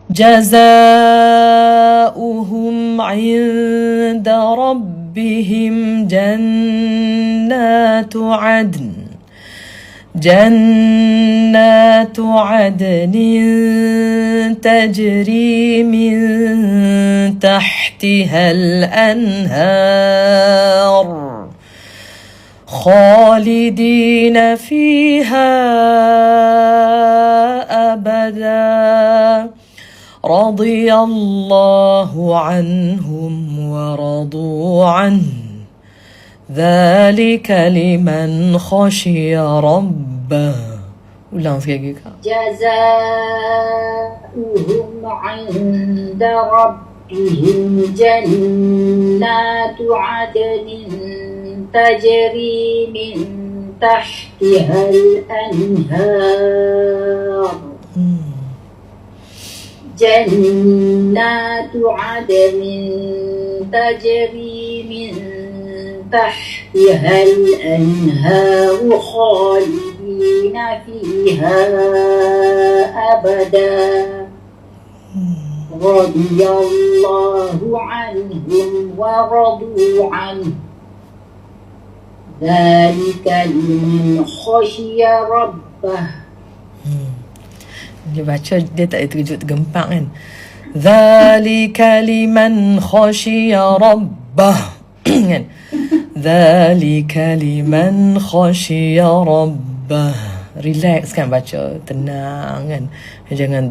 جزاؤهم عند ربهم جنات عدن تجري من تحتها الأنهار خالدين فيها أبدا رضي الله عنهم ورضوا عنه ذلك لمن خشي ربه. ulang sekali Kak. جزاؤهم عند ربهم جنات عدن تجري من تحتها الأنهار جنات عدن تجري من تحتها الأنهار خالدين فيها أبدا رضي الله عنهم ورضوا عنه ذلك لمن خشي ربه. Dia baca dia tak terkejut tergempak kan. Dzalika liman khashiya rabbah kan. Dzalika liman khashiya rabbah. Relax kan baca, tenang kan. Jangan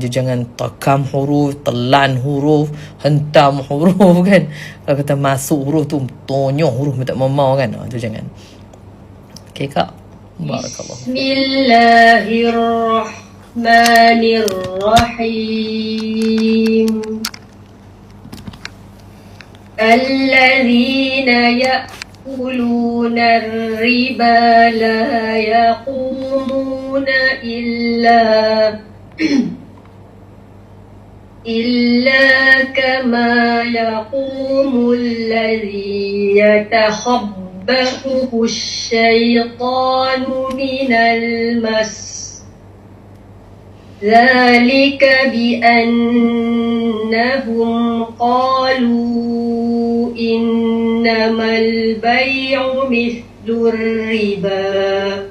takam huruf, telan huruf, hentam huruf kan. Kalau kata masuk huruf tu tonyong huruf tak mau kan. Tu jangan. Okey Kak. Barakallah. Bismillahirrahmanirrahim. الذين يأكلون الربا لا يقومون إلا كما يقوم الذي يتخبطه الشيطان من المس ذلك بأنهم قالوا إنما البيع مثل الربا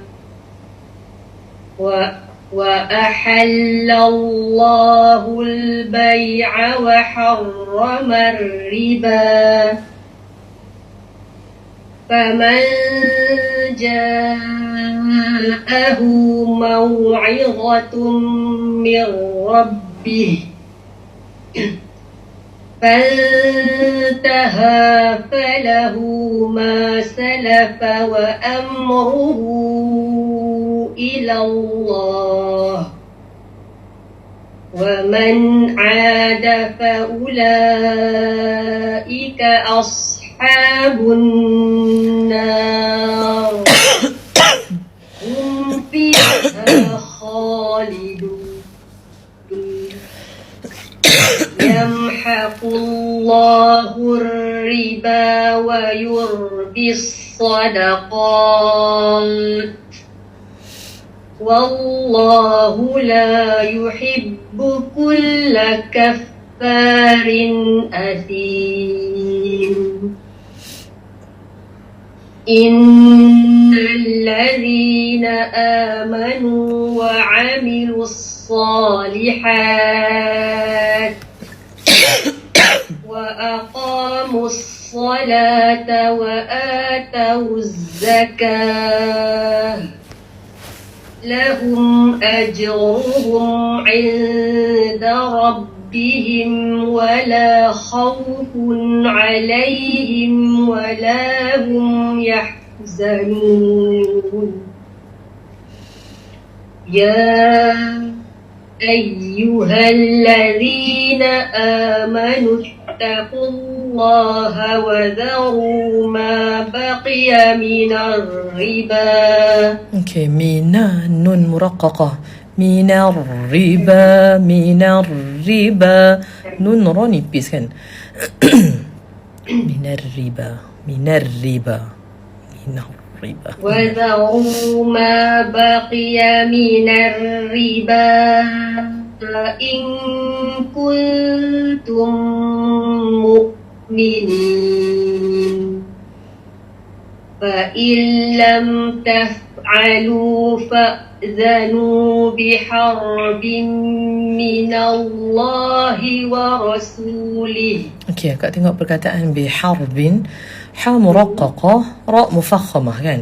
وأحل الله البيع وحرم الربا فمن جاءه موعظة من ربه فانتهى فله ما سلف وأمره إلى الله ومن عاد فأولئك أصحاب النار هم فيها خالدون يمحق الله الربا ويربي الصدقات والله لا يحب كل كفار أثيم إن الذين آمنوا وعملوا الصالحات وأقاموا الصلاة وآتوا الزكاة لهم أجرهم عند ربهم ولا خوف عليهم ولا هم يحزنون يا أيها الذين آمنوا اتقوا الله وذروا ما بقي من الربا. Okay, mina nun muraqqaqah. من الربا nun ra nipis kan. من الربا وذروا ما بقي من الربا إن كنتم مؤمنين فإن لم تفعلوا فأذنوا بحرب من الله ورسوله. Okey, akak tengok perkataan biharbin, ha muraqqaqah, ra mufakhamah kan.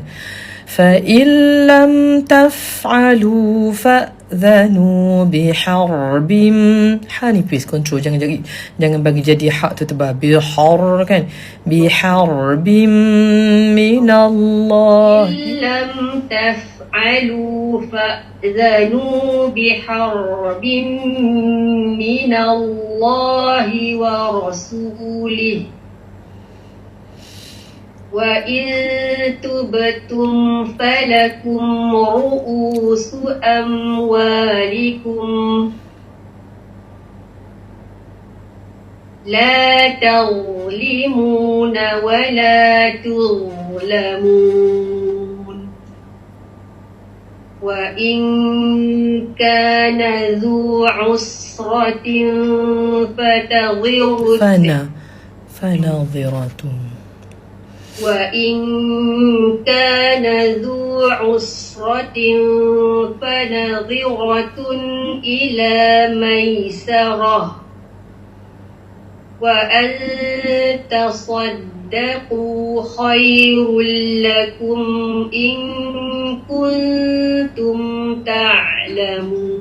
فإن لم تفعلوا فأذنوا بحرب, ha nipis control, jangan bagi jadi hak tu tebal, bihar kan, biharbim minallah. إن لم تفعلوا فأذنوا بحرب من الله ورسوله وإن تبتم فلكم رؤوس أموالكم لا تظلمون ولا تظلمون وإن كان ذو عسرة فناظرة وإن كان ذو عسرة فنظرة إلى ميسرة وأن تصدقوا خير لكم إن كنتم تعلمون.